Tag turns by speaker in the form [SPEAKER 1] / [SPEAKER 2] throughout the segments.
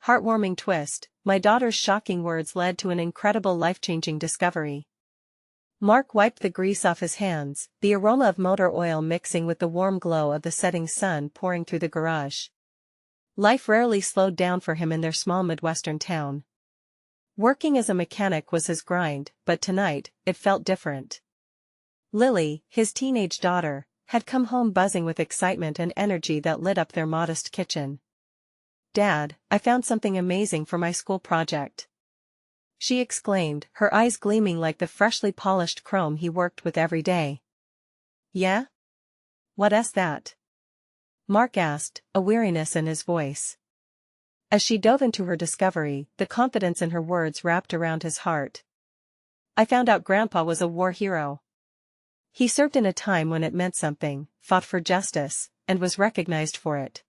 [SPEAKER 1] Heartwarming twist, my daughter's shocking words led to an incredible life-changing discovery. Mark wiped the grease off his hands, the aroma of motor oil mixing with the warm glow of the setting sun pouring through the garage. Life rarely slowed down for him in their small Midwestern town. Working as a mechanic was his grind, but tonight, it felt different. Lily, his teenage daughter, had come home buzzing with excitement and energy that lit up their modest kitchen. "Dad, I found something amazing for my school project," she exclaimed, her eyes gleaming like the freshly polished chrome he worked with every day. "Yeah? What's that?" Mark asked, a weariness in his voice. As she dove into her discovery, the confidence in her words wrapped around his heart. "I found out Grandpa was a war hero. He served in a time when it meant something, fought for justice, and was recognized for it."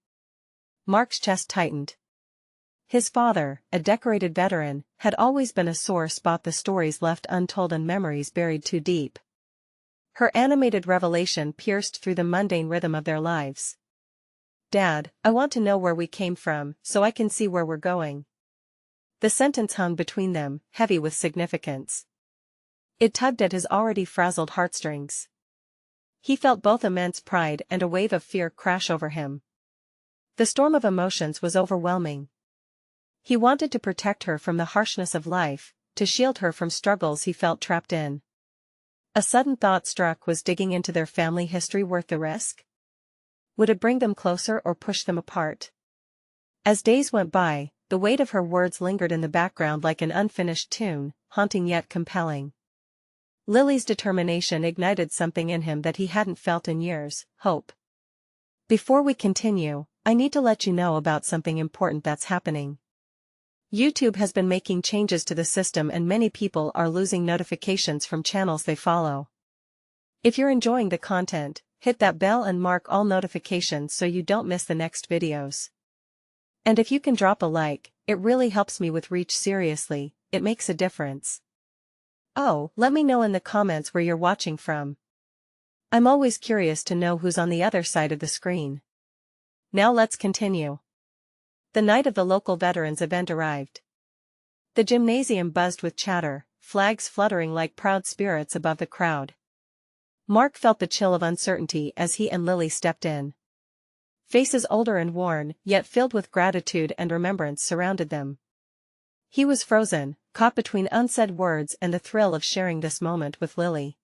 [SPEAKER 1] Mark's chest tightened. His father, a decorated veteran, had always been a sore spot, the stories left untold and memories buried too deep. Her animated revelation pierced through the mundane rhythm of their lives. "Dad, I want to know where we came from, so I can see where we're going." The sentence hung between them, heavy with significance. It tugged at his already frazzled heartstrings. He felt both immense pride and a wave of fear crash over him. The storm of emotions was overwhelming. He wanted to protect her from the harshness of life, to shield her from struggles he felt trapped in. A sudden thought struck: was digging into their family history worth the risk? Would it bring them closer or push them apart? As days went by, the weight of her words lingered in the background like an unfinished tune, haunting yet compelling. Lily's determination ignited something in him that he hadn't felt in years: hope. "Before we continue, I need to let you know about something important that's happening. YouTube has been making changes to the system and many people are losing notifications from channels they follow. If you're enjoying the content, hit that bell and mark all notifications so you don't miss the next videos. And if you can drop a like, it really helps me with reach. Seriously, it makes a difference. Oh, let me know in the comments where you're watching from. I'm always curious to know who's on the other side of the screen." Now let's continue. The night of the local veterans event arrived. The gymnasium buzzed with chatter, flags fluttering like proud spirits above the crowd. Mark felt the chill of uncertainty as he and Lily stepped in. Faces older and worn, yet filled with gratitude and remembrance, surrounded them. He was frozen, caught between unsaid words and the thrill of sharing this moment with Lily.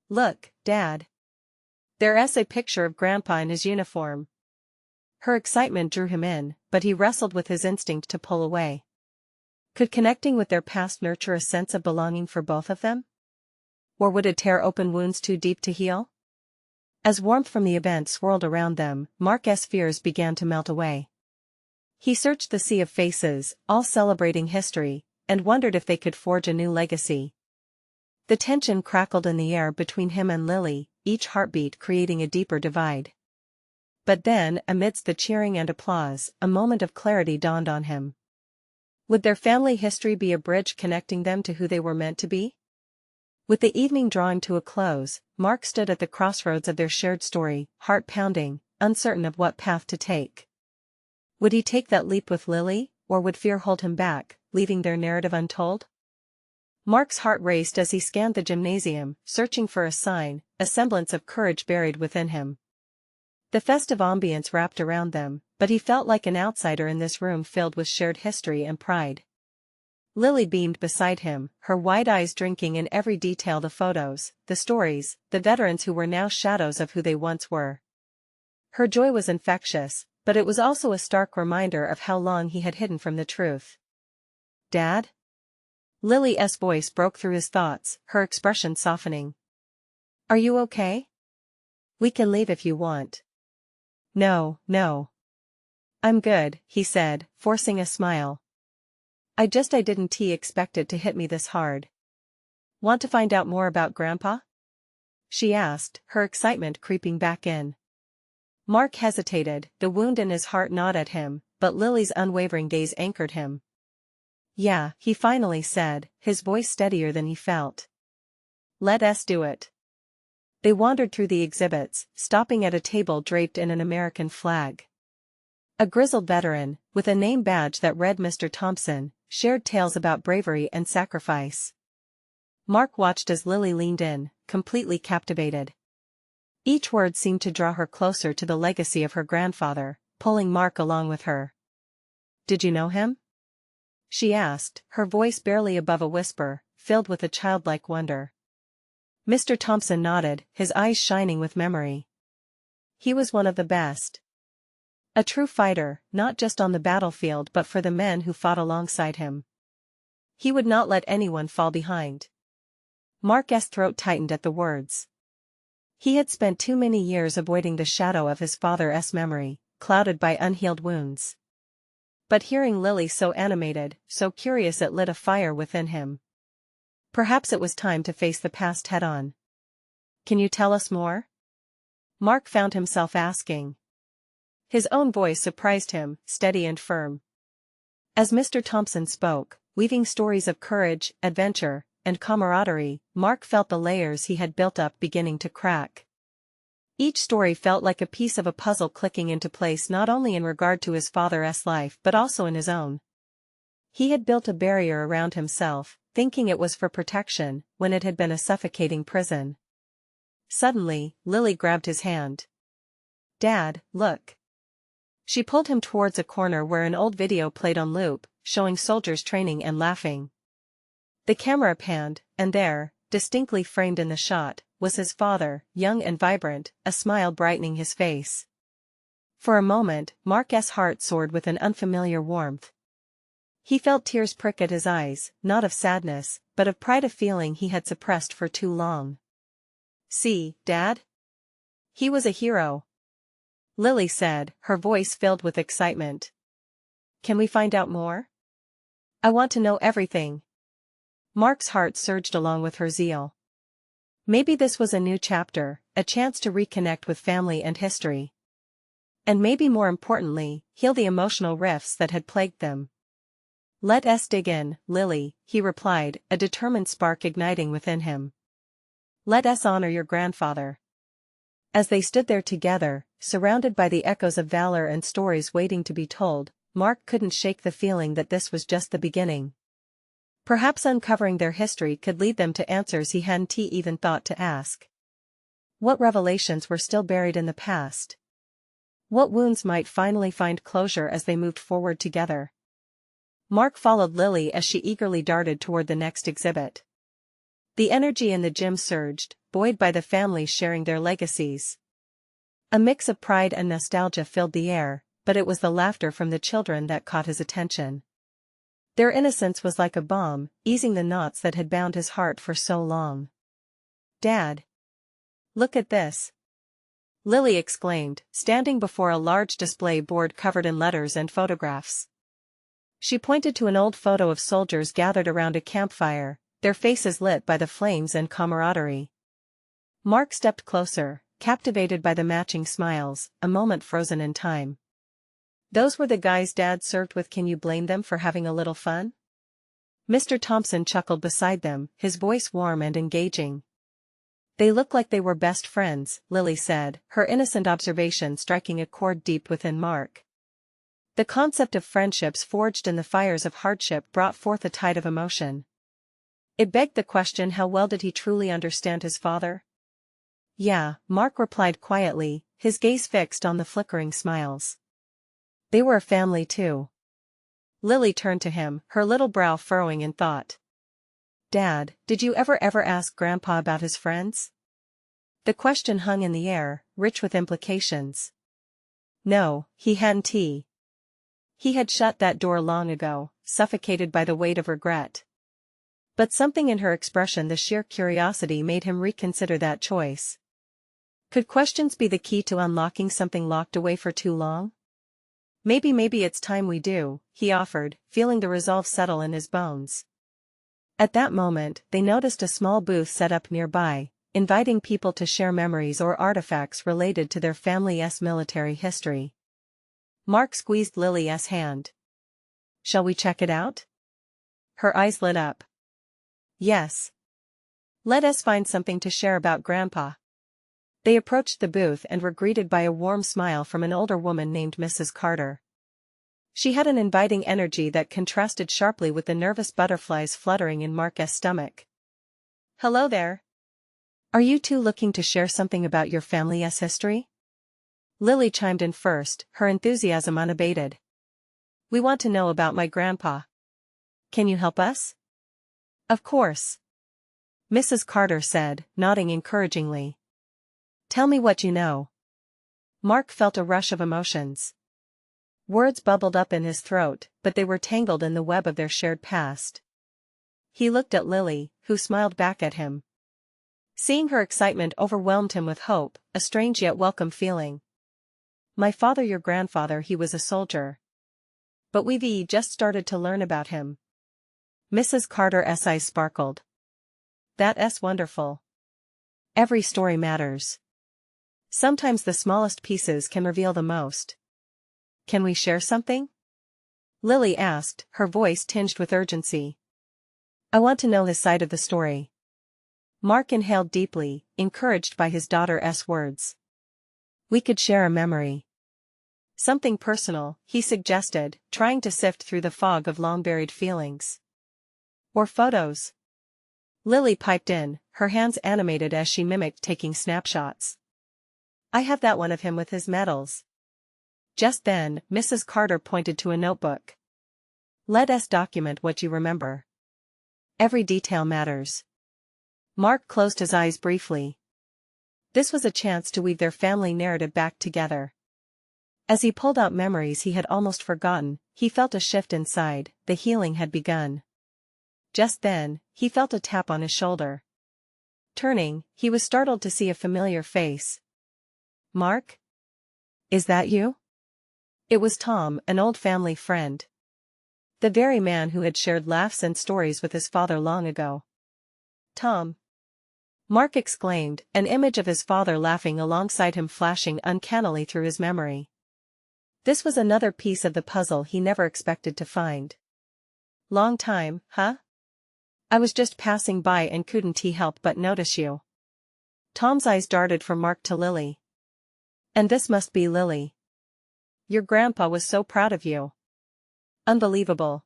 [SPEAKER 1] "Look, Dad. There's a picture of Grandpa in his uniform." Her excitement drew him in, but he wrestled with his instinct to pull away. Could connecting with their past nurture a sense of belonging for both of them? Or would it tear open wounds too deep to heal? As warmth from the event swirled around them, Mark's fears began to melt away. He searched the sea of faces, all celebrating history, and wondered if they could forge a new legacy. The tension crackled in the air between him and Lily, each heartbeat creating a deeper divide. But then, amidst the cheering and applause, a moment of clarity dawned on him. Would their family history be a bridge connecting them to who they were meant to be? With the evening drawing to a close, Mark stood at the crossroads of their shared story, heart pounding, uncertain of what path to take. Would he take that leap with Lily, or would fear hold him back, leaving their narrative untold? Mark's heart raced as he scanned the gymnasium, searching for a sign, a semblance of courage buried within him. The festive ambience wrapped around them, but he felt like an outsider in this room filled with shared history and pride. Lily beamed beside him, her wide eyes drinking in every detail: the photos, the stories, the veterans who were now shadows of who they once were. Her joy was infectious, but it was also a stark reminder of how long he had hidden from the truth. "Dad?" Lily's voice broke through his thoughts, her expression softening. "Are you okay? We can leave if you want." No. "I'm good," he said, forcing a smile. I didn't expect it to hit me this hard." "Want to find out more about Grandpa?" she asked, her excitement creeping back in. Mark hesitated, the wound in his heart gnawed at him, but Lily's unwavering gaze anchored him. "Yeah," he finally said, his voice steadier than he felt. "Let's do it." They wandered through the exhibits, stopping at a table draped in an American flag. A grizzled veteran, with a name badge that read Mr. Thompson, shared tales about bravery and sacrifice. Mark watched as Lily leaned in, completely captivated. Each word seemed to draw her closer to the legacy of her grandfather, pulling Mark along with her. "Did you know him?" she asked, her voice barely above a whisper, filled with a childlike wonder. Mr. Thompson nodded, his eyes shining with memory. "He was one of the best. A true fighter, not just on the battlefield but for the men who fought alongside him. He would not let anyone fall behind." Mark's throat tightened at the words. He had spent too many years avoiding the shadow of his father's memory, clouded by unhealed wounds. But hearing Lily so animated, so curious, it lit a fire within him. Perhaps it was time to face the past head-on. "Can you tell us more?" Mark found himself asking. His own voice surprised him, steady and firm. As Mr. Thompson spoke, weaving stories of courage, adventure, and camaraderie, Mark felt the layers he had built up beginning to crack. Each story felt like a piece of a puzzle clicking into place, not only in regard to his father's life but also in his own. He had built a barrier around himself, thinking it was for protection, when it had been a suffocating prison. Suddenly, Lily grabbed his hand. "Dad, look." She pulled him towards a corner where an old video played on loop, showing soldiers training and laughing. The camera panned, and there, distinctly framed in the shot, was his father, young and vibrant, a smile brightening his face. For a moment, Mark's heart soared with an unfamiliar warmth. He felt tears prick at his eyes, not of sadness, but of pride, a feeling he had suppressed for too long. "See, Dad? He was a hero," Lily said, her voice filled with excitement. "Can we find out more? I want to know everything." Mark's heart surged along with her zeal. Maybe this was a new chapter, a chance to reconnect with family and history. And maybe more importantly, heal the emotional rifts that had plagued them. "Let us dig in, Lily," he replied, a determined spark igniting within him. "Let us honor your grandfather." As they stood there together, surrounded by the echoes of valor and stories waiting to be told, Mark couldn't shake the feeling that this was just the beginning. Perhaps uncovering their history could lead them to answers he hadn't even thought to ask. What revelations were still buried in the past? What wounds might finally find closure as they moved forward together? Mark followed Lily as she eagerly darted toward the next exhibit. The energy in the gym surged, buoyed by the families sharing their legacies. A mix of pride and nostalgia filled the air, but it was the laughter from the children that caught his attention. Their innocence was like a balm, easing the knots that had bound his heart for so long. "Dad! Look at this!" Lily exclaimed, standing before a large display board covered in letters and photographs. She pointed to an old photo of soldiers gathered around a campfire, their faces lit by the flames and camaraderie. Mark stepped closer, captivated by the matching smiles, a moment frozen in time. "Those were the guys Dad served with. Can you blame them for having a little fun?" Mr. Thompson chuckled beside them, his voice warm and engaging. "They look like they were best friends," Lily said, her innocent observation striking a chord deep within Mark. The concept of friendships forged in the fires of hardship brought forth a tide of emotion. It begged the question, how well did he truly understand his father? "Yeah," Mark replied quietly, his gaze fixed on the flickering smiles. "They were a family too." Lily turned to him, her little brow furrowing in thought. "Dad, did you ever ask Grandpa about his friends?" The question hung in the air, rich with implications. No, he hadn't. He had shut that door long ago, suffocated by the weight of regret. But something in her expression, the sheer curiosity, made him reconsider that choice. Could questions be the key to unlocking something locked away for too long? Maybe it's time we do," he offered, feeling the resolve settle in his bones. At that moment, they noticed a small booth set up nearby, inviting people to share memories or artifacts related to their family's military history. Mark squeezed Lily's hand. "Shall we check it out?" Her eyes lit up. "Yes. Let us find something to share about Grandpa." They approached the booth and were greeted by a warm smile from an older woman named Mrs. Carter. She had an inviting energy that contrasted sharply with the nervous butterflies fluttering in Mark's stomach. "Hello there. Are you two looking to share something about your family's history?" Lily chimed in first, her enthusiasm unabated. "We want to know about my grandpa. Can you help us?" "Of course," Mrs. Carter said, nodding encouragingly. "Tell me what you know." Mark felt a rush of emotions. Words bubbled up in his throat, but they were tangled in the web of their shared past. He looked at Lily, who smiled back at him. Seeing her excitement overwhelmed him with hope, a strange yet welcome feeling. "My father, your grandfather, he was a soldier. But we've just started to learn about him." Mrs. Carter's eyes sparkled. "That's wonderful. Every story matters. Sometimes the smallest pieces can reveal the most." "Can we share something?" Lily asked, her voice tinged with urgency. "I want to know his side of the story." Mark inhaled deeply, encouraged by his daughter's words. "We could share a memory. Something personal," he suggested, trying to sift through the fog of long-buried feelings. "Or photos." Lily piped in, her hands animated as she mimicked taking snapshots. "I have that one of him with his medals." Just then, Mrs. Carter pointed to a notebook. "Let us document what you remember. Every detail matters." Mark closed his eyes briefly. This was a chance to weave their family narrative back together. As he pulled out memories he had almost forgotten, he felt a shift inside, the healing had begun. Just then, he felt a tap on his shoulder. Turning, he was startled to see a familiar face. "Mark? Is that you?" It was Tom, an old family friend. The very man who had shared laughs and stories with his father long ago. "Tom!" Mark exclaimed, an image of his father laughing alongside him flashing uncannily through his memory. This was another piece of the puzzle he never expected to find. "Long time, huh? I was just passing by and couldn't help but notice you." Tom's eyes darted from Mark to Lily. "And this must be Lily. Your grandpa was so proud of you." "Unbelievable."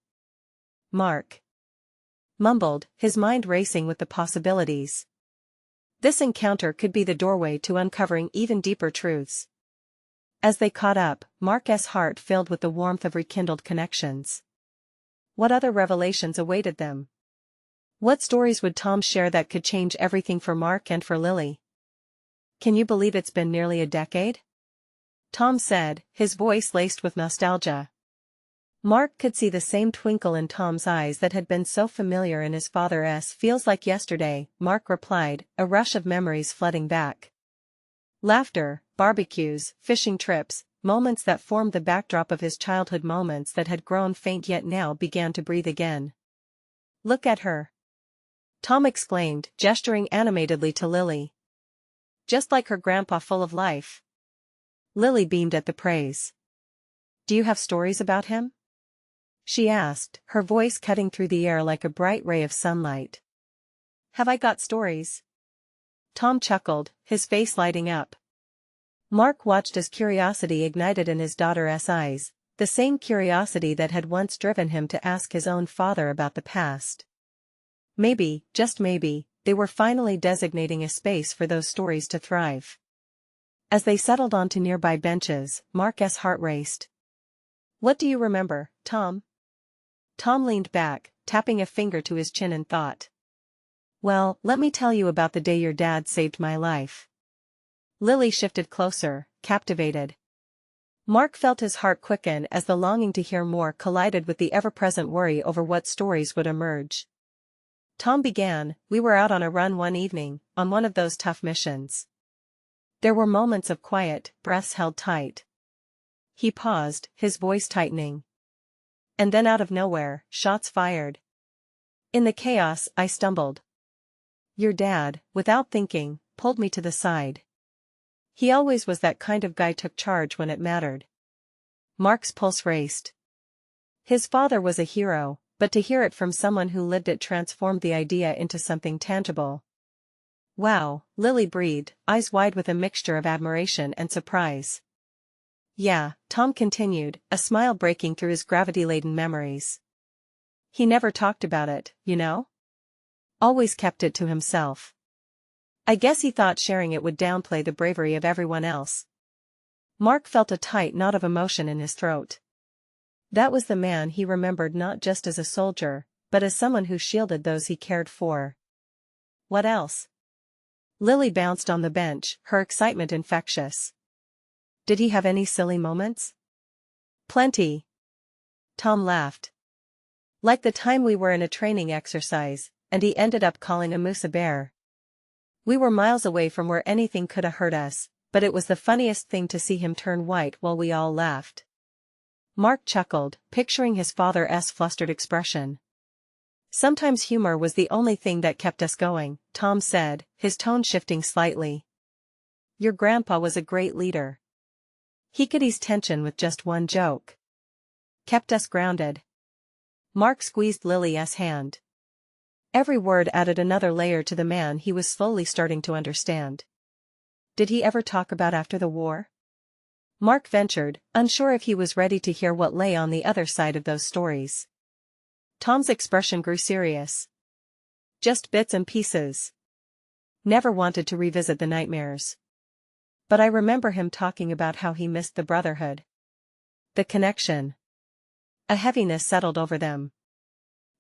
[SPEAKER 1] Mark mumbled, his mind racing with the possibilities. This encounter could be the doorway to uncovering even deeper truths. As they caught up, Mark's heart filled with the warmth of rekindled connections. What other revelations awaited them? What stories would Tom share that could change everything for Mark and for Lily? "Can you believe it's been nearly a decade?" Tom said, his voice laced with nostalgia. Mark could see the same twinkle in Tom's eyes that had been so familiar in his father's. "Feels like yesterday," Mark replied, a rush of memories flooding back. Laughter, barbecues, fishing trips, moments that formed the backdrop of his childhood, moments that had grown faint yet now began to breathe again. "Look at her!" Tom exclaimed, gesturing animatedly to Lily. "Just like her grandpa, full of life." Lily beamed at the praise. "Do you have stories about him?" she asked, her voice cutting through the air like a bright ray of sunlight. "Have I got stories?" Tom chuckled, his face lighting up. Mark watched as curiosity ignited in his daughter's eyes, the same curiosity that had once driven him to ask his own father about the past. Maybe, just maybe, they were finally designating a space for those stories to thrive. As they settled onto nearby benches, Mark's heart raced. "What do you remember, Tom?" Tom leaned back, tapping a finger to his chin in thought. "Well, let me tell you about the day your dad saved my life." Lily shifted closer, captivated. Mark felt his heart quicken as the longing to hear more collided with the ever-present worry over what stories would emerge. Tom began, "We were out on a run one evening, on one of those tough missions. There were moments of quiet, breaths held tight." He paused, his voice tightening. "And then out of nowhere, shots fired. In the chaos, I stumbled. Your dad, without thinking, pulled me to the side. He always was that kind of guy, took charge when it mattered." Mark's pulse raced. His father was a hero, but to hear it from someone who lived it transformed the idea into something tangible. "Wow," Lily breathed, eyes wide with a mixture of admiration and surprise. Yeah, Tom continued, a smile breaking through his gravity-laden memories. He never talked about it, you know? Always kept it to himself. I guess he thought sharing it would downplay the bravery of everyone else. Mark felt a tight knot of emotion in his throat. That was the man he remembered not just as a soldier, but as someone who shielded those he cared for. What else? Lily bounced on the bench, her excitement infectious. Did he have any silly moments? Plenty. Tom laughed. Like the time we were in a training exercise, and he ended up calling a moose a bear. We were miles away from where anything could have hurt us, but it was the funniest thing to see him turn white while we all laughed. Mark chuckled, picturing his father's flustered expression. Sometimes humor was the only thing that kept us going, Tom said, his tone shifting slightly. Your grandpa was a great leader. He could ease tension with just one joke. Kept us grounded. Mark squeezed Lily's hand. Every word added another layer to the man he was slowly starting to understand. Did he ever talk about after the war? Mark ventured, unsure if he was ready to hear what lay on the other side of those stories. Tom's expression grew serious. Just bits and pieces. Never wanted to revisit the nightmares. But I remember him talking about how he missed the brotherhood. The connection. A heaviness settled over them.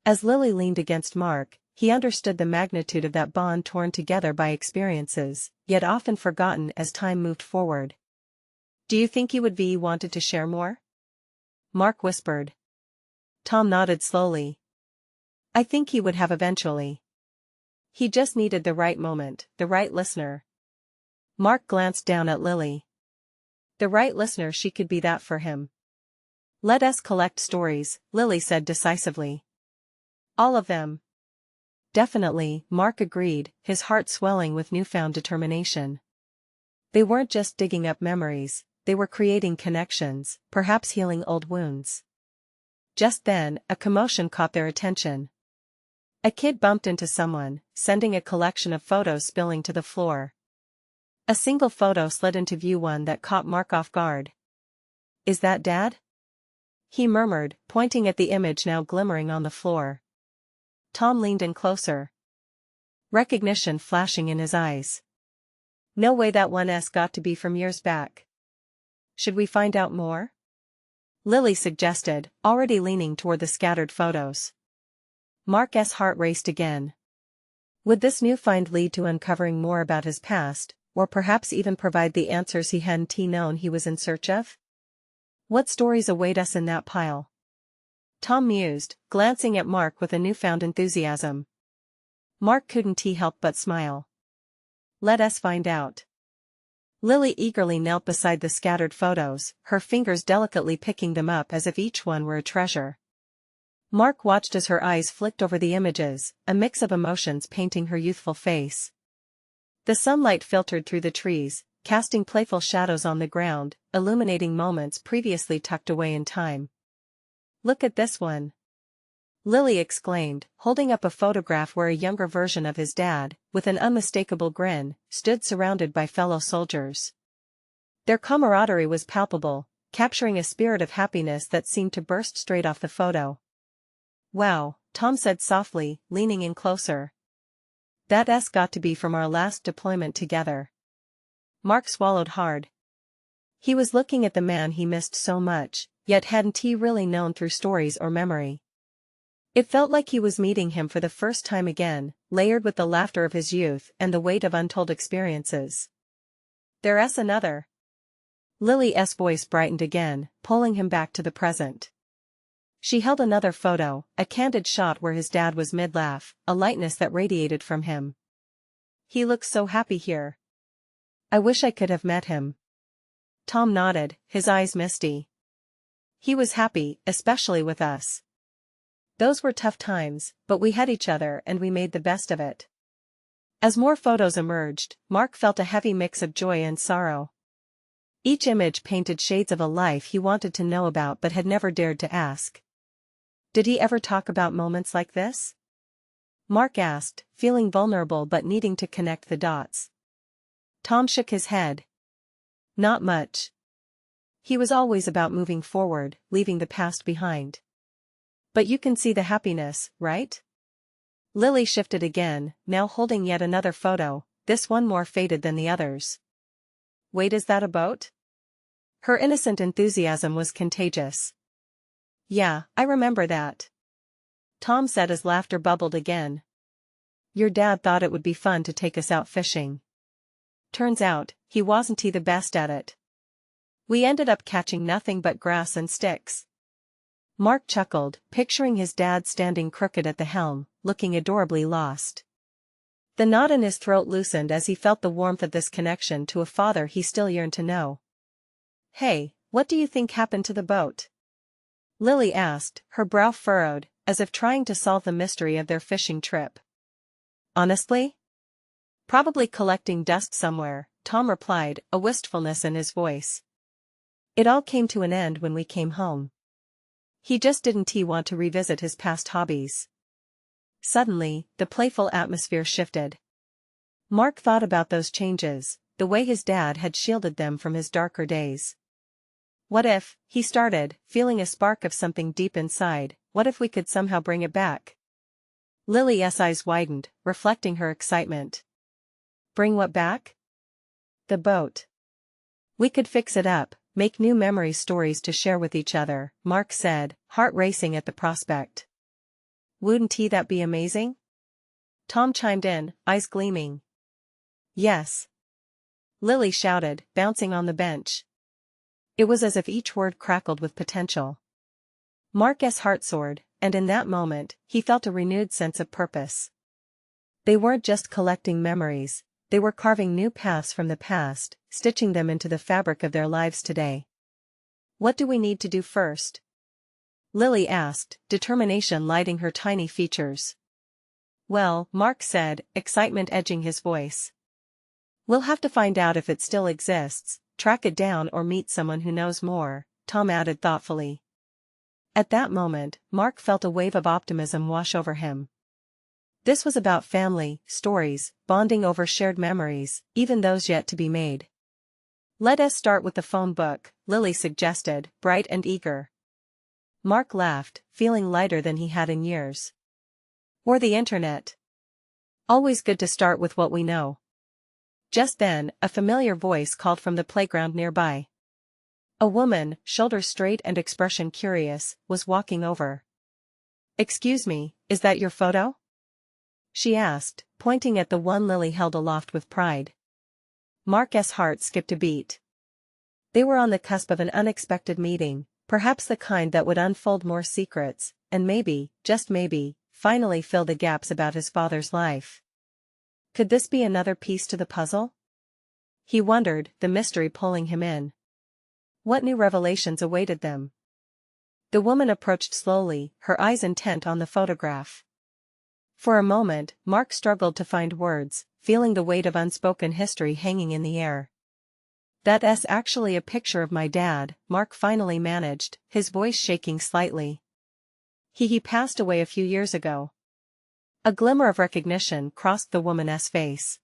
[SPEAKER 1] As Lily leaned against Mark, he understood the magnitude of that bond torn together by experiences, yet often forgotten as time moved forward. Do you think you would be wanted to share more? Mark whispered. Tom nodded slowly. I think he would have eventually. He just needed the right moment, the right listener. Mark glanced down at Lily. The right listener, she could be that for him. Let us collect stories, Lily said decisively. All of them. Definitely, Mark agreed, his heart swelling with newfound determination. They weren't just digging up memories, they were creating connections, perhaps healing old wounds. Just then, a commotion caught their attention. A kid bumped into someone, sending a collection of photos spilling to the floor. A single photo slid into view, one that caught Mark off guard. Is that Dad? He murmured, pointing at the image now glimmering on the floor. Tom leaned in closer. Recognition flashing in his eyes. No way, that one's got to be from years back. Should we find out more? Lily suggested, already leaning toward the scattered photos. Mark's heart raced again. Would this new find lead to uncovering more about his past, or perhaps even provide the answers he hadn't known he was in search of? What stories await us in that pile? Tom mused, glancing at Mark with a newfound enthusiasm. Mark couldn't help but smile. Let us find out. Lily eagerly knelt beside the scattered photos, her fingers delicately picking them up as if each one were a treasure. Mark watched as her eyes flicked over the images, a mix of emotions painting her youthful face. The sunlight filtered through the trees, casting playful shadows on the ground, illuminating moments previously tucked away in time. Look at this one. Lily exclaimed, holding up a photograph where a younger version of his dad, with an unmistakable grin, stood surrounded by fellow soldiers. Their camaraderie was palpable, capturing a spirit of happiness that seemed to burst straight off the photo. Wow, Tom said softly, leaning in closer. That's got to be from our last deployment together. Mark swallowed hard. He was looking at the man he missed so much, yet hadn't he really known through stories or memory. It felt like he was meeting him for the first time again, layered with the laughter of his youth and the weight of untold experiences. There's another. Lily's voice brightened again, pulling him back to the present. She held another photo, a candid shot where his dad was mid-laugh, a lightness that radiated from him. He looks so happy here. I wish I could have met him. Tom nodded, his eyes misty. He was happy, especially with us. Those were tough times, but we had each other and we made the best of it. As more photos emerged, Mark felt a heavy mix of joy and sorrow. Each image painted shades of a life he wanted to know about but had never dared to ask. Did he ever talk about moments like this? Mark asked, feeling vulnerable but needing to connect the dots. Tom shook his head. Not much. He was always about moving forward, leaving the past behind. But you can see the happiness, right? Lily shifted again, now holding yet another photo, this one more faded than the others. Wait, is that a boat? Her innocent enthusiasm was contagious. Yeah, I remember that. Tom said as laughter bubbled again. Your dad thought it would be fun to take us out fishing. Turns out, he wasn't the best at it. We ended up catching nothing but grass and sticks. Mark chuckled, picturing his dad standing crooked at the helm, looking adorably lost. The knot in his throat loosened as he felt the warmth of this connection to a father he still yearned to know. Hey, what do you think happened to the boat? Lily asked, her brow furrowed, as if trying to solve the mystery of their fishing trip. Honestly? Probably collecting dust somewhere, Tom replied, a wistfulness in his voice. It all came to an end when we came home. He just didn't want to revisit his past hobbies. Suddenly, the playful atmosphere shifted. Mark thought about those changes, the way his dad had shielded them from his darker days. What if, he started, feeling a spark of something deep inside, what if we could somehow bring it back? Lily's eyes widened, reflecting her excitement. Bring what back? The boat. We could fix it up, make new memory stories to share with each other, Mark said, heart racing at the prospect. Wouldn't that be amazing? Tom chimed in, eyes gleaming. Yes. Lily shouted, bouncing on the bench. It was as if each word crackled with potential. Mark's heart soared, and in that moment, he felt a renewed sense of purpose. They weren't just collecting memories, they were carving new paths from the past, stitching them into the fabric of their lives today. What do we need to do first? Lily asked, determination lighting her tiny features. Well, Mark said, excitement edging his voice. We'll have to find out if it still exists, track it down or meet someone who knows more, Tom added thoughtfully. At that moment, Mark felt a wave of optimism wash over him. This was about family, stories, bonding over shared memories, even those yet to be made. Let us start with the phone book, Lily suggested, bright and eager. Mark laughed, feeling lighter than he had in years. Or the internet. Always good to start with what we know. Just then, a familiar voice called from the playground nearby. A woman, shoulders straight and expression curious, was walking over. Excuse me, is that your photo? She asked, pointing at the one Lily held aloft with pride. Mark's heart skipped a beat. They were on the cusp of an unexpected meeting, perhaps the kind that would unfold more secrets, and maybe, just maybe, finally fill the gaps about his father's life. Could this be another piece to the puzzle? He wondered, the mystery pulling him in. What new revelations awaited them? The woman approached slowly, her eyes intent on the photograph. For a moment, Mark struggled to find words, feeling the weight of unspoken history hanging in the air. That's actually a picture of my dad, Mark finally managed, his voice shaking slightly. He passed away a few years ago. A glimmer of recognition crossed the woman's face.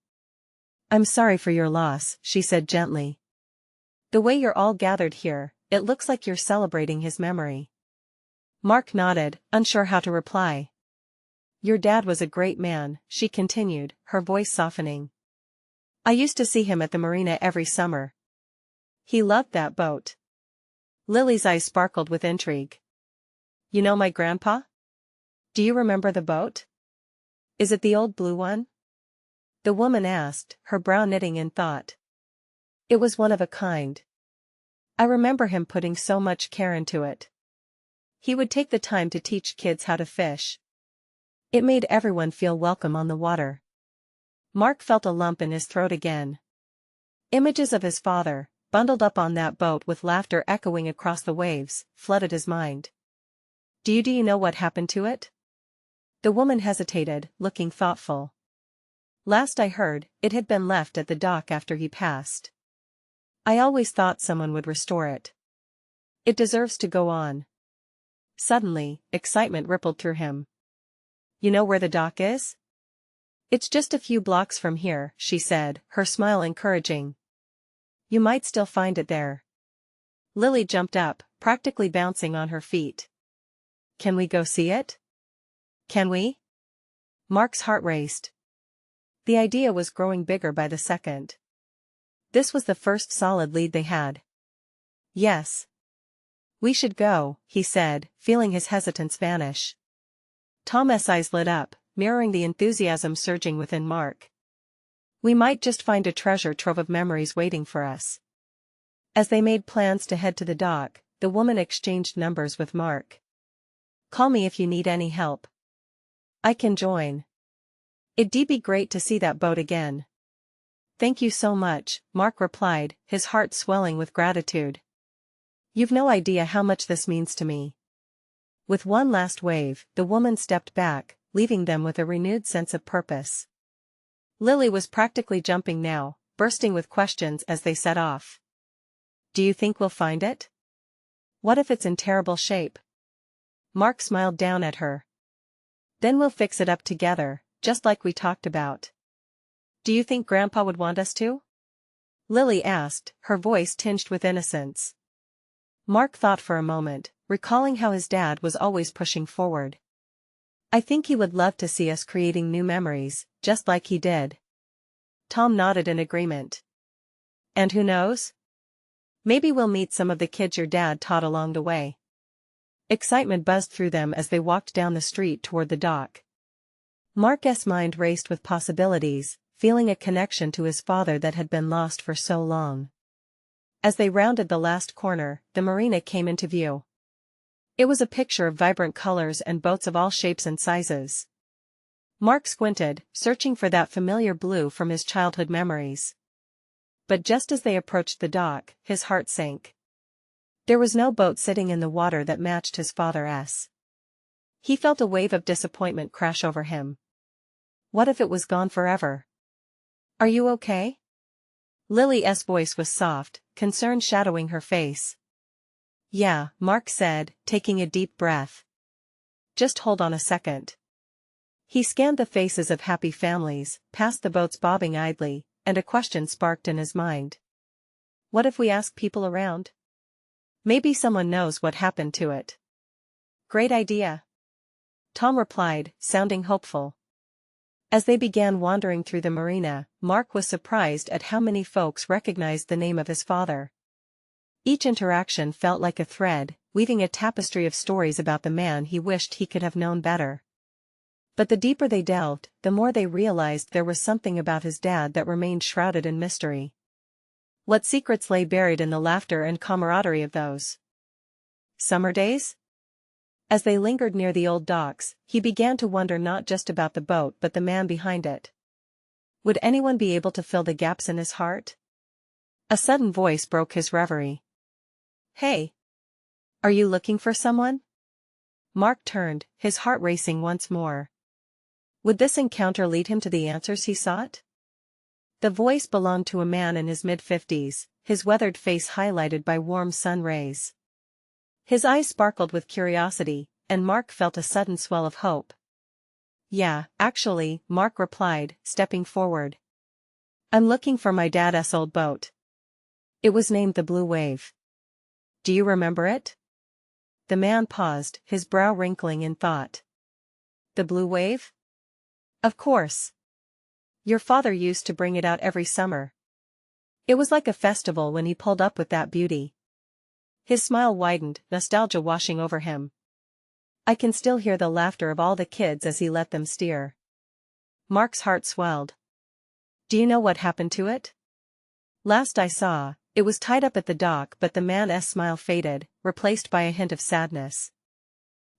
[SPEAKER 1] I'm sorry for your loss, she said gently. The way you're all gathered here, it looks like you're celebrating his memory. Mark nodded, unsure how to reply. Your dad was a great man, she continued, her voice softening. I used to see him at the marina every summer. He loved that boat. Lily's eyes sparkled with intrigue. You know my grandpa? Do you remember the boat? Is it the old blue one? The woman asked, her brow knitting in thought. It was one of a kind. I remember him putting so much care into it. He would take the time to teach kids how to fish. It made everyone feel welcome on the water. Mark felt a lump in his throat again. Images of his father, bundled up on that boat with laughter echoing across the waves, flooded his mind. Do you know what happened to it? The woman hesitated, looking thoughtful. Last I heard, it had been left at the dock after he passed. I always thought someone would restore it. It deserves to go on. Suddenly, excitement rippled through him. You know where the dock is? It's just a few blocks from here, she said, her smile encouraging. You might still find it there. Lily jumped up, practically bouncing on her feet. Can we go see it? Can we? Mark's heart raced. The idea was growing bigger by the second. This was the first solid lead they had. Yes. We should go, he said, feeling his hesitance vanish. Tom's eyes lit up, mirroring the enthusiasm surging within Mark. We might just find a treasure trove of memories waiting for us. As they made plans to head to the dock, the woman exchanged numbers with Mark. Call me if you need any help. I can join. It'd be great to see that boat again. Thank you so much, Mark replied, his heart swelling with gratitude. You've no idea how much this means to me. With one last wave, the woman stepped back, leaving them with a renewed sense of purpose. Lily was practically jumping now, bursting with questions as they set off. Do you think we'll find it? What if it's in terrible shape? Mark smiled down at her. Then we'll fix it up together, just like we talked about. Do you think Grandpa would want us to? Lily asked, her voice tinged with innocence. Mark thought for a moment, recalling how his dad was always pushing forward. I think he would love to see us creating new memories, just like he did. Tom nodded in agreement. And who knows? Maybe we'll meet some of the kids your dad taught along the way. Excitement buzzed through them as they walked down the street toward the dock. Mark's mind raced with possibilities, feeling a connection to his father that had been lost for so long. As they rounded the last corner, the marina came into view. It was a picture of vibrant colors and boats of all shapes and sizes. Mark squinted, searching for that familiar blue from his childhood memories. But just as they approached the dock, his heart sank. There was no boat sitting in the water that matched his father's. He felt a wave of disappointment crash over him. What if it was gone forever? Are you okay? Lily's voice was soft, concern shadowing her face. Yeah, Mark said, taking a deep breath. Just hold on a second. He scanned the faces of happy families, past the boats bobbing idly, and a question sparked in his mind. What if we ask people around? Maybe someone knows what happened to it. Great idea. Tom replied, sounding hopeful. As they began wandering through the marina, Mark was surprised at how many folks recognized the name of his father. Each interaction felt like a thread, weaving a tapestry of stories about the man he wished he could have known better. But the deeper they delved, the more they realized there was something about his dad that remained shrouded in mystery. What secrets lay buried in the laughter and camaraderie of those summer days? As they lingered near the old docks, he began to wonder not just about the boat but the man behind it. Would anyone be able to fill the gaps in his heart? A sudden voice broke his reverie. Hey! Are you looking for someone? Mark turned, his heart racing once more. Would this encounter lead him to the answers he sought? The voice belonged to a man in his mid-50s, his weathered face highlighted by warm sun rays. His eyes sparkled with curiosity, and Mark felt a sudden swell of hope. Yeah, actually, Mark replied, stepping forward. I'm looking for my dad's old boat. It was named the Blue Wave. Do you remember it? The man paused, his brow wrinkling in thought. The Blue Wave? Of course. Your father used to bring it out every summer. It was like a festival when he pulled up with that beauty. His smile widened, nostalgia washing over him. I can still hear the laughter of all the kids as he let them steer. Mark's heart swelled. Do you know what happened to it? Last I saw, it was tied up at the dock, but the man's smile faded, replaced by a hint of sadness.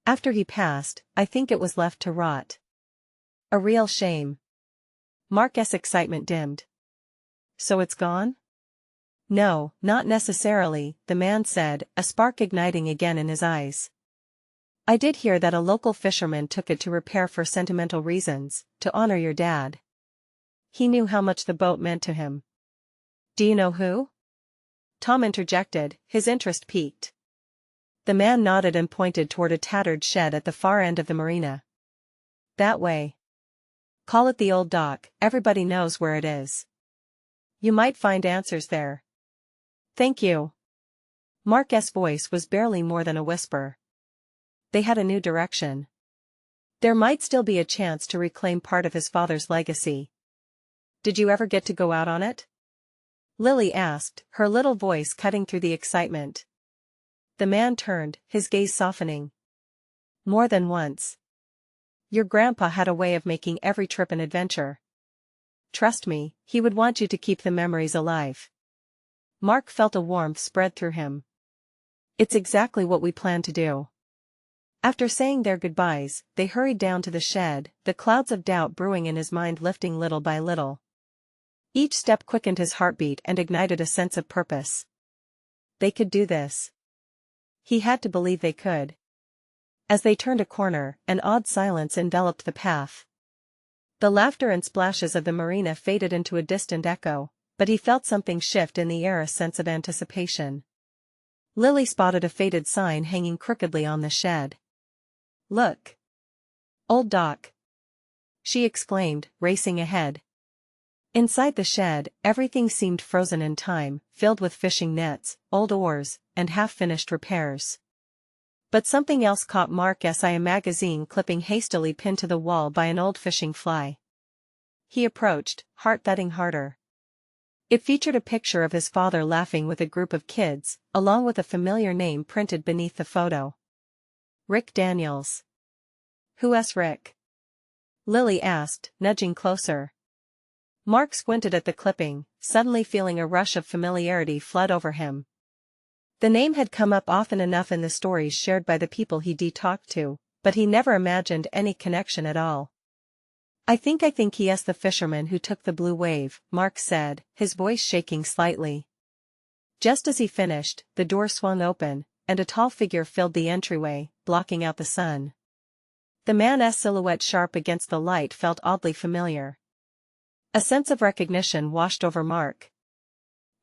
[SPEAKER 1] After he passed, I think it was left to rot. A real shame. Mark's excitement dimmed. So it's gone? No, not necessarily, the man said, a spark igniting again in his eyes. I did hear that a local fisherman took it to repair for sentimental reasons, to honor your dad. He knew how much the boat meant to him. Do you know who? Tom interjected, his interest piqued. The man nodded and pointed toward a tattered shed at the far end of the marina. That way. Call it the old dock, everybody knows where it is. You might find answers there. Thank you. Mark's voice was barely more than a whisper. They had a new direction. There might still be a chance to reclaim part of his father's legacy. Did you ever get to go out on it? Lily asked, her little voice cutting through the excitement. The man turned, his gaze softening. More than once. Your grandpa had a way of making every trip an adventure. Trust me, he would want you to keep the memories alive. Mark felt a warmth spread through him. It's exactly what we plan to do. After saying their goodbyes, they hurried down to the shed, the clouds of doubt brewing in his mind lifting little by little. Each step quickened his heartbeat and ignited a sense of purpose. They could do this. He had to believe they could. As they turned a corner, an odd silence enveloped the path. The laughter and splashes of the marina faded into a distant echo, but he felt something shift in the air, a sense of anticipation. Lily spotted a faded sign hanging crookedly on the shed. Look! Old Dock! She exclaimed, racing ahead. Inside the shed, everything seemed frozen in time, filled with fishing nets, old oars, and half-finished repairs. But something else caught Mark's eye, a magazine clipping hastily pinned to the wall by an old fishing fly. He approached, heart thudding harder. It featured a picture of his father laughing with a group of kids, along with a familiar name printed beneath the photo. Rick Daniels. Who's Rick? Lily asked, nudging closer. Mark squinted at the clipping, suddenly feeling a rush of familiarity flood over him. The name had come up often enough in the stories shared by the people he'd talked to, but he never imagined any connection at all. I think he is the fisherman who took the blue wave, Mark said, his voice shaking slightly. Just as he finished, the door swung open, and a tall figure filled the entryway, blocking out the sun. The man's silhouette, sharp against the light, felt oddly familiar. A sense of recognition washed over Mark.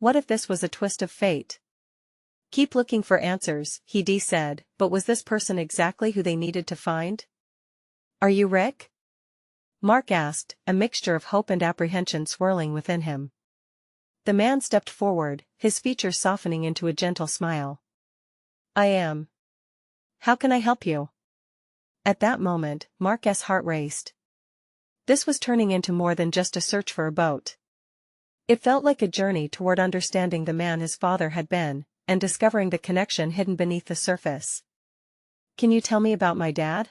[SPEAKER 1] What if this was a twist of fate? Keep looking for answers, he said, but was this person exactly who they needed to find? Are you Rick? Mark asked, a mixture of hope and apprehension swirling within him. The man stepped forward, his features softening into a gentle smile. I am. How can I help you? At that moment, Mark's heart raced. This was turning into more than just a search for a boat. It felt like a journey toward understanding the man his father had been, and discovering the connection hidden beneath the surface. Can you tell me about my dad?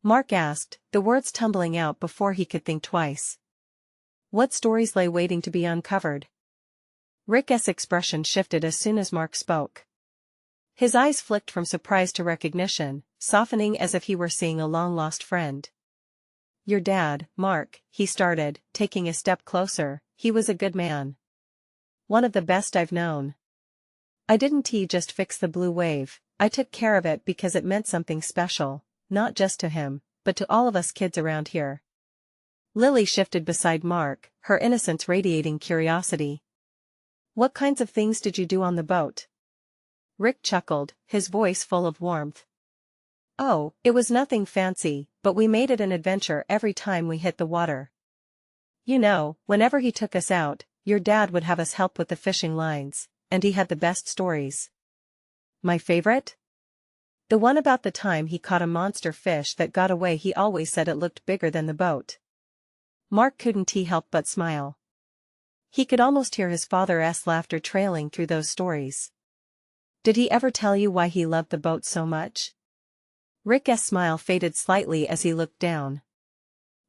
[SPEAKER 1] Mark asked, the words tumbling out before he could think twice. What stories lay waiting to be uncovered? Rick's expression shifted as soon as Mark spoke. His eyes flicked from surprise to recognition, softening as if he were seeing a long-lost friend. Your dad, Mark, he started, taking a step closer. He was a good man. One of the best I've known. I didn't just fix the blue wave, I took care of it because it meant something special, not just to him, but to all of us kids around here. Lily shifted beside Mark, her innocence radiating curiosity. What kinds of things did you do on the boat? Rick chuckled, his voice full of warmth. Oh, it was nothing fancy, but we made it an adventure every time we hit the water. You know, whenever he took us out, your dad would have us help with the fishing lines, and he had the best stories. My favorite? The one about the time he caught a monster fish that got away. He always said it looked bigger than the boat. Mark couldn't help but smile. He could almost hear his father's laughter trailing through those stories. Did he ever tell you why he loved the boat so much? Rick's smile faded slightly as he looked down.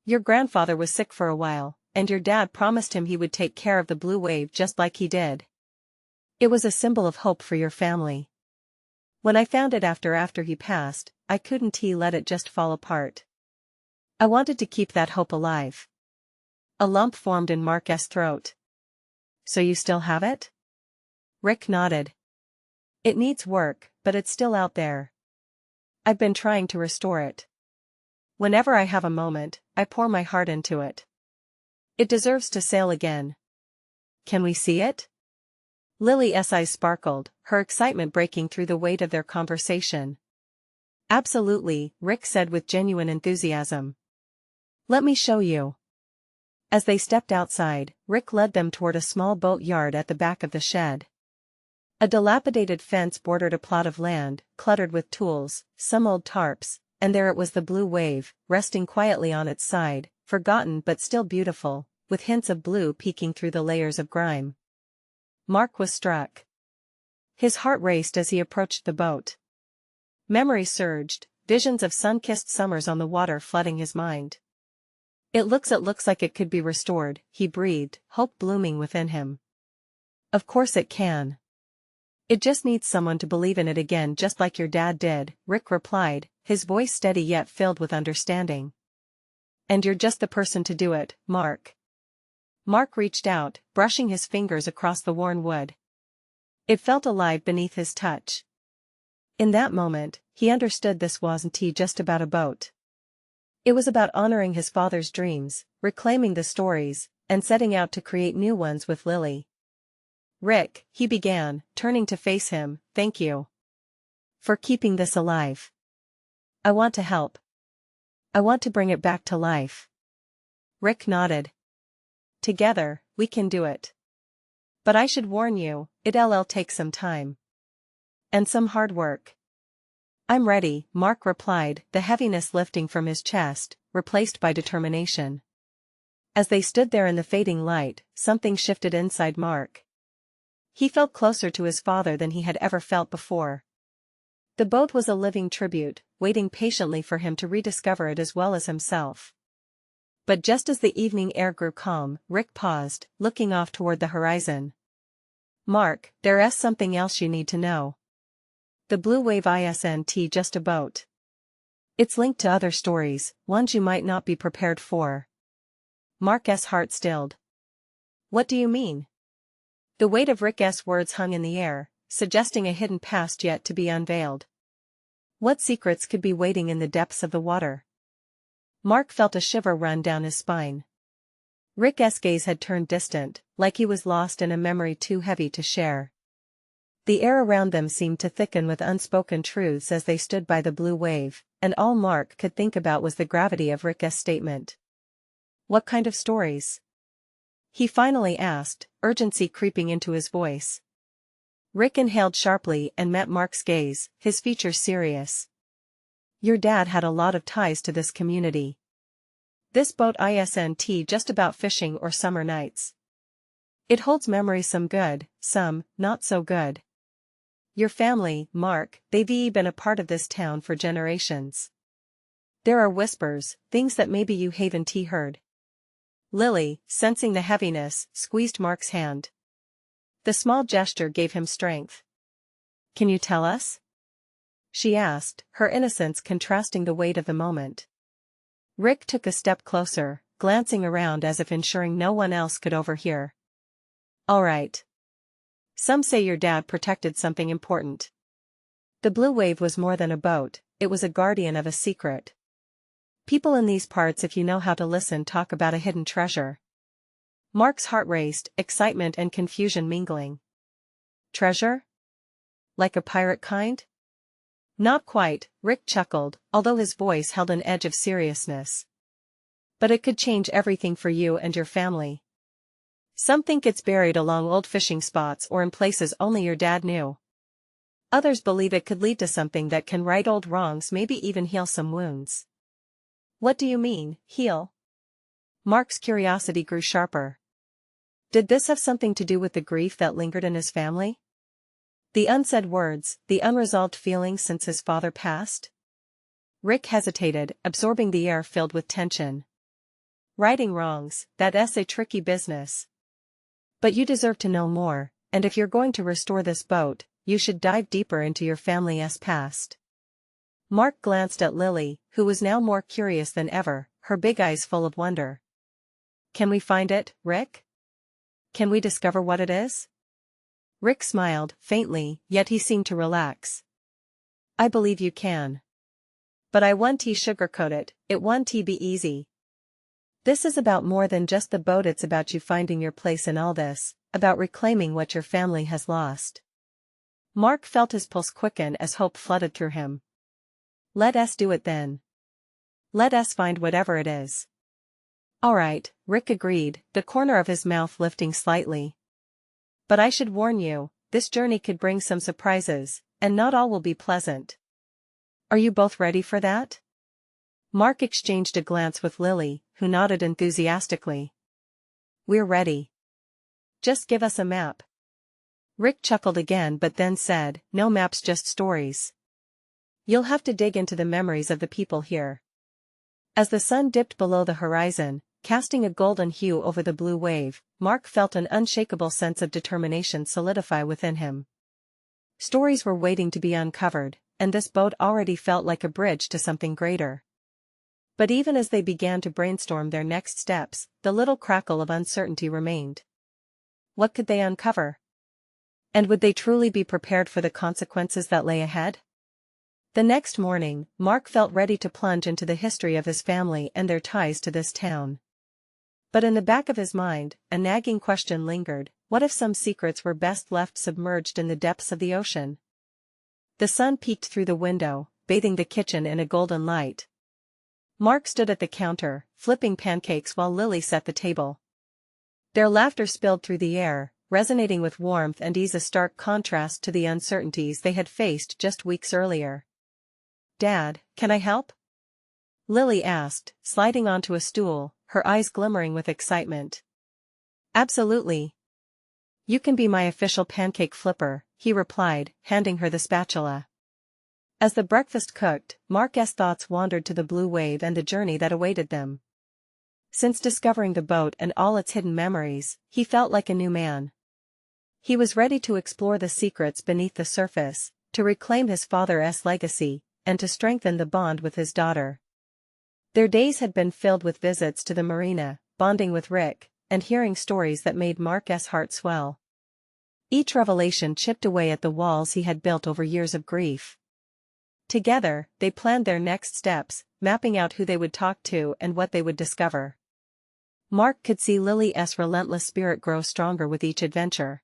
[SPEAKER 1] Your grandfather was sick for a while, and your dad promised him he would take care of the blue wave just like he did. It was a symbol of hope for your family. When I found it after he passed, I couldn't let it just fall apart. I wanted to keep that hope alive. A lump formed in Mark's throat. So you still have it? Rick nodded. It needs work, but it's still out there. I've been trying to restore it. Whenever I have a moment, I pour my heart into it. It deserves to sail again. Can we see it? Lily's eyes sparkled, her excitement breaking through the weight of their conversation. Absolutely, Rick said with genuine enthusiasm. Let me show you. As they stepped outside, Rick led them toward a small boat yard at the back of the shed. A dilapidated fence bordered a plot of land, cluttered with tools, some old tarps, and there it was, the blue wave, resting quietly on its side, forgotten but still beautiful, with hints of blue peeking through the layers of grime. Mark was struck. His heart raced as he approached the boat. Memory surged, visions of sun-kissed summers on the water flooding his mind. It looks like it could be restored, he breathed, hope blooming within him. Of course it can. It just needs someone to believe in it again, just like your dad did, Rick replied, his voice steady yet filled with understanding. And you're just the person to do it, Mark. Mark reached out, brushing his fingers across the worn wood. It felt alive beneath his touch. In that moment, he understood this wasn't just about a boat. It was about honoring his father's dreams, reclaiming the stories, and setting out to create new ones with Lily. Rick, he began, turning to face him, thank you for keeping this alive. I want to help. I want to bring it back to life. Rick nodded. Together, we can do it. But I should warn you, it'll take some time. And some hard work. I'm ready, Mark replied, the heaviness lifting from his chest, replaced by determination. As they stood there in the fading light, something shifted inside Mark. He felt closer to his father than he had ever felt before. The boat was a living tribute, waiting patiently for him to rediscover it as well as himself. But just as the evening air grew calm, Rick paused, looking off toward the horizon. Mark, there's something else you need to know. The blue wave isn't just a boat. It's linked to other stories, ones you might not be prepared for. Mark's heart stilled. What do you mean? The weight of Rick's words hung in the air, suggesting a hidden past yet to be unveiled. What secrets could be waiting in the depths of the water? Mark felt a shiver run down his spine. Rick's gaze had turned distant, like he was lost in a memory too heavy to share. The air around them seemed to thicken with unspoken truths as they stood by the blue wave, and all Mark could think about was the gravity of Rick's statement. What kind of stories? He finally asked, urgency creeping into his voice. Rick inhaled sharply and met Mark's gaze, his features serious. Your dad had a lot of ties to this community. This boat isn't just about fishing or summer nights. It holds memories, some good, some not so good. Your family, Mark, they've been a part of this town for generations. There are whispers, things that maybe you haven't heard. Lily, sensing the heaviness, squeezed Mark's hand. The small gesture gave him strength. Can you tell us? She asked, her innocence contrasting the weight of the moment. Rick took a step closer, glancing around as if ensuring no one else could overhear. All right. Some say your dad protected something important. The blue wave was more than a boat, it was a guardian of a secret. People in these parts, if you know how to listen, talk about a hidden treasure. Mark's heart raced, excitement and confusion mingling. Treasure? Like a pirate kind? Not quite, Rick chuckled, although his voice held an edge of seriousness. But it could change everything for you and your family. Some think it's buried along old fishing spots or in places only your dad knew. Others believe it could lead to something that can right old wrongs, maybe even heal some wounds. What do you mean, heal? Mark's curiosity grew sharper. Did this have something to do with the grief that lingered in his family? The unsaid words, the unresolved feelings since his father passed? Rick hesitated, absorbing the air filled with tension. Righting wrongs, that's a tricky business. But you deserve to know more, and if you're going to restore this boat, you should dive deeper into your family's past. Mark glanced at Lily, who was now more curious than ever, her big eyes full of wonder. Can we find it, Rick? Can we discover what it is? Rick smiled, faintly, yet he seemed to relax. I believe you can. But I won't sugarcoat it, it won't be easy. This is about more than just the boat, it's about you finding your place in all this, about reclaiming what your family has lost. Mark felt his pulse quicken as hope flooded through him. Let us do it then. Let us find whatever it is. All right, Rick agreed, the corner of his mouth lifting slightly. But I should warn you, this journey could bring some surprises, and not all will be pleasant. Are you both ready for that? Mark exchanged a glance with Lily, who nodded enthusiastically. We're ready. Just give us a map. Rick chuckled again but then said, no maps, just stories. You'll have to dig into the memories of the people here. As the sun dipped below the horizon, casting a golden hue over the blue wave, Mark felt an unshakable sense of determination solidify within him. Stories were waiting to be uncovered, and this boat already felt like a bridge to something greater. But even as they began to brainstorm their next steps, the little crackle of uncertainty remained. What could they uncover? And would they truly be prepared for the consequences that lay ahead? The next morning, Mark felt ready to plunge into the history of his family and their ties to this town. But in the back of his mind, a nagging question lingered: what if some secrets were best left submerged in the depths of the ocean? The sun peeked through the window, bathing the kitchen in a golden light. Mark stood at the counter, flipping pancakes while Lily set the table. Their laughter spilled through the air, resonating with warmth and ease, a stark contrast to the uncertainties they had faced just weeks earlier. Dad, can I help? Lily asked, sliding onto a stool, her eyes glimmering with excitement. Absolutely. You can be my official pancake flipper, he replied, handing her the spatula. As the breakfast cooked, Mark's thoughts wandered to the blue wave and the journey that awaited them. Since discovering the boat and all its hidden memories, he felt like a new man. He was ready to explore the secrets beneath the surface, to reclaim his father's legacy, and to strengthen the bond with his daughter. Their days had been filled with visits to the marina, bonding with Rick, and hearing stories that made Mark's heart swell. Each revelation chipped away at the walls he had built over years of grief. Together, they planned their next steps, mapping out who they would talk to and what they would discover. Mark could see Lily's relentless spirit grow stronger with each adventure.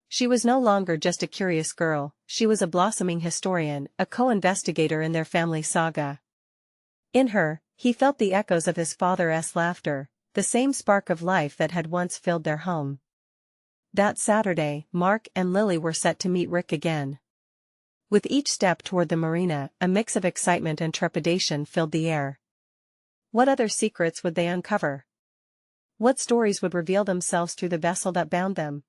[SPEAKER 1] She was no longer just a curious girl, she was a blossoming historian, a co-investigator in their family saga. In her, he felt the echoes of his father's laughter, the same spark of life that had once filled their home. That Saturday, Mark and Lily were set to meet Rick again. With each step toward the marina, a mix of excitement and trepidation filled the air. What other secrets would they uncover? What stories would reveal themselves through the vessel that bound them?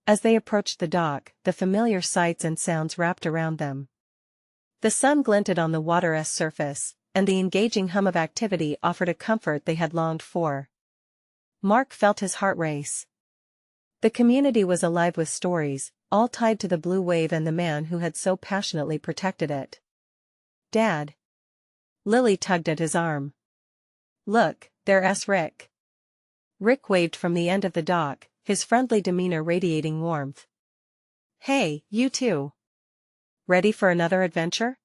[SPEAKER 1] As they approached the dock, the familiar sights and sounds wrapped around them. The sun glinted on the water's surface, and the engaging hum of activity offered a comfort they had longed for. Mark felt his heart race. The community was alive with stories, all tied to the blue wave and the man who had so passionately protected it. Dad. Lily tugged at his arm. Look, there's Rick. Rick waved from the end of the dock, his friendly demeanor radiating warmth. Hey, you two. Ready for another adventure?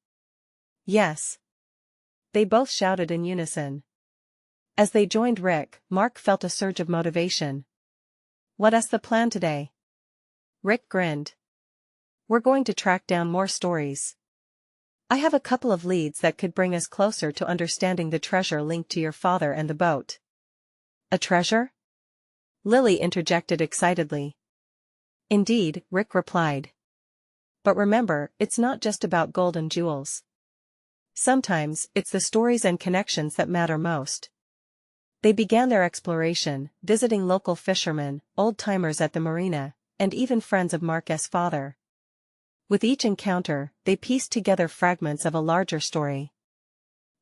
[SPEAKER 1] Yes. They both shouted in unison. As they joined Rick, Mark felt a surge of motivation. What's the plan today? Rick grinned. We're going to track down more stories. I have a couple of leads that could bring us closer to understanding the treasure linked to your father and the boat. A treasure? Lily interjected excitedly. Indeed, Rick replied. But remember, it's not just about gold and jewels. Sometimes, it's the stories and connections that matter most. They began their exploration, visiting local fishermen, old-timers at the marina, and even friends of Mark's father. With each encounter, they pieced together fragments of a larger story.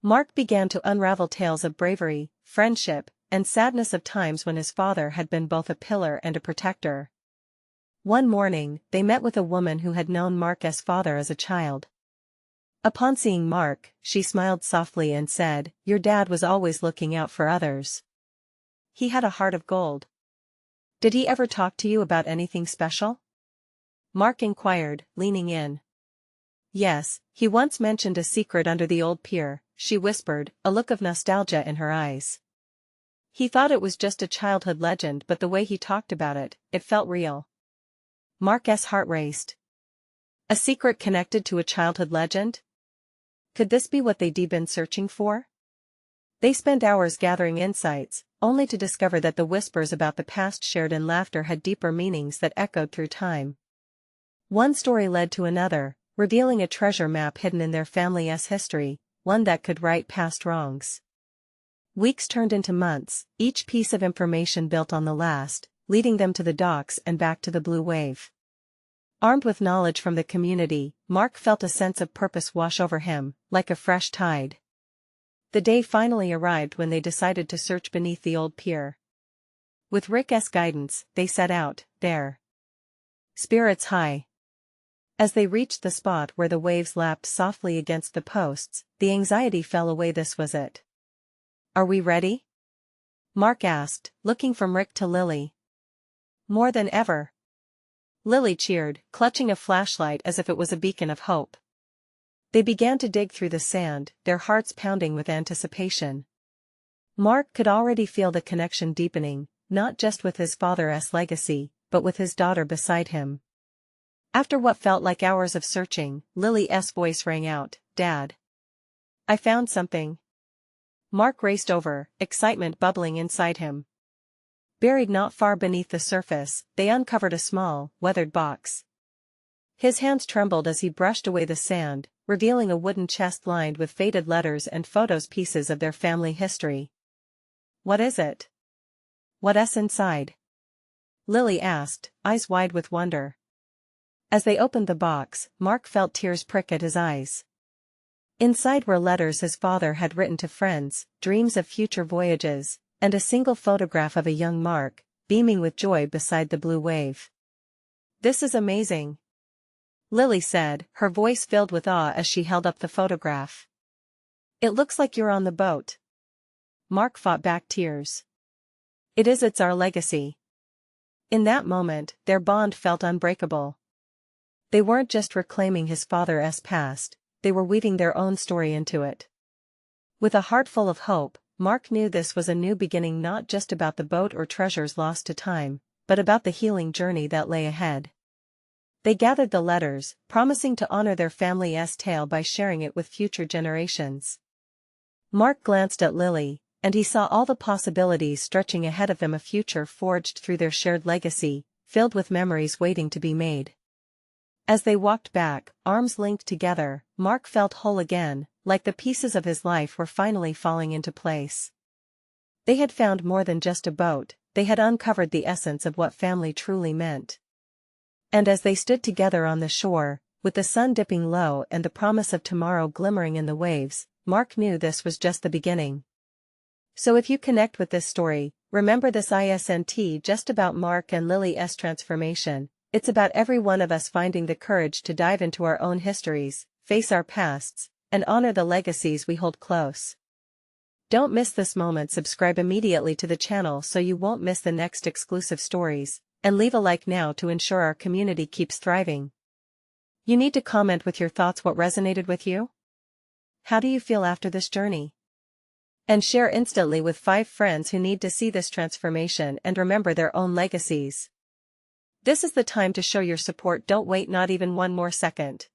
[SPEAKER 1] Mark began to unravel tales of bravery, friendship, and sadness of times when his father had been both a pillar and a protector. One morning, they met with a woman who had known Mark's father as a child. Upon seeing Mark, she smiled softly and said, "Your dad was always looking out for others. He had a heart of gold. Did he ever talk to you about anything special?" Mark inquired, leaning in. "Yes, he once mentioned a secret under the old pier," she whispered, a look of nostalgia in her eyes. "He thought it was just a childhood legend, but the way he talked about it, it felt real." Mark's heart raced. A secret connected to a childhood legend? Could this be what they'd been searching for? They spent hours gathering insights, only to discover that the whispers about the past shared in laughter had deeper meanings that echoed through time. One story led to another, revealing a treasure map hidden in their family's history, one that could right past wrongs. Weeks turned into months, each piece of information built on the last, leading them to the docks and back to the Blue Wave. Armed with knowledge from the community, Mark felt a sense of purpose wash over him, like a fresh tide. The day finally arrived when they decided to search beneath the old pier. With Rick's guidance, they set out, their spirits high. As they reached the spot where the waves lapped softly against the posts, the anxiety fell away. This was it. "Are we ready?" Mark asked, looking from Rick to Lily. "More than ever." Lily cheered, clutching a flashlight as if it was a beacon of hope. They began to dig through the sand, their hearts pounding with anticipation. Mark could already feel the connection deepening, not just with his father's legacy, but with his daughter beside him. After what felt like hours of searching, Lily's voice rang out, "Dad. I found something." Mark raced over, excitement bubbling inside him. Buried not far beneath the surface, they uncovered a small, weathered box. His hands trembled as he brushed away the sand, revealing a wooden chest lined with faded letters and photos, pieces of their family history. "What is it? What's inside?" Lily asked, eyes wide with wonder. As they opened the box, Mark felt tears prick at his eyes. Inside were letters his father had written to friends, dreams of future voyages, and a single photograph of a young Mark, beaming with joy beside the Blue Wave. "This is amazing," Lily said, her voice filled with awe as she held up the photograph. "It looks like you're on the boat." Mark fought back tears. "It is, it's our legacy." In that moment, their bond felt unbreakable. They weren't just reclaiming his father's past, they were weaving their own story into it. With a heart full of hope, Mark knew this was a new beginning, not just about the boat or treasures lost to time, but about the healing journey that lay ahead. They gathered the letters, promising to honor their family's tale by sharing it with future generations. Mark glanced at Lily, and he saw all the possibilities stretching ahead of them, a future forged through their shared legacy, filled with memories waiting to be made. As they walked back, arms linked together, Mark felt whole again, like the pieces of his life were finally falling into place. They had found more than just a boat, they had uncovered the essence of what family truly meant. And as they stood together on the shore, with the sun dipping low and the promise of tomorrow glimmering in the waves, Mark knew this was just the beginning. So if you connect with this story, remember this isn't just about Mark and Lily's transformation, it's about every one of us finding the courage to dive into our own histories, face our pasts, and honor the legacies we hold close. Don't miss this moment. Subscribe immediately to the channel so you won't miss the next exclusive stories, and leave a like now to ensure our community keeps thriving. You need to comment with your thoughts, what resonated with you? How do you feel after this journey? And share instantly with 5 friends who need to see this transformation and remember their own legacies. This is the time to show your support. Don't wait not even one more second.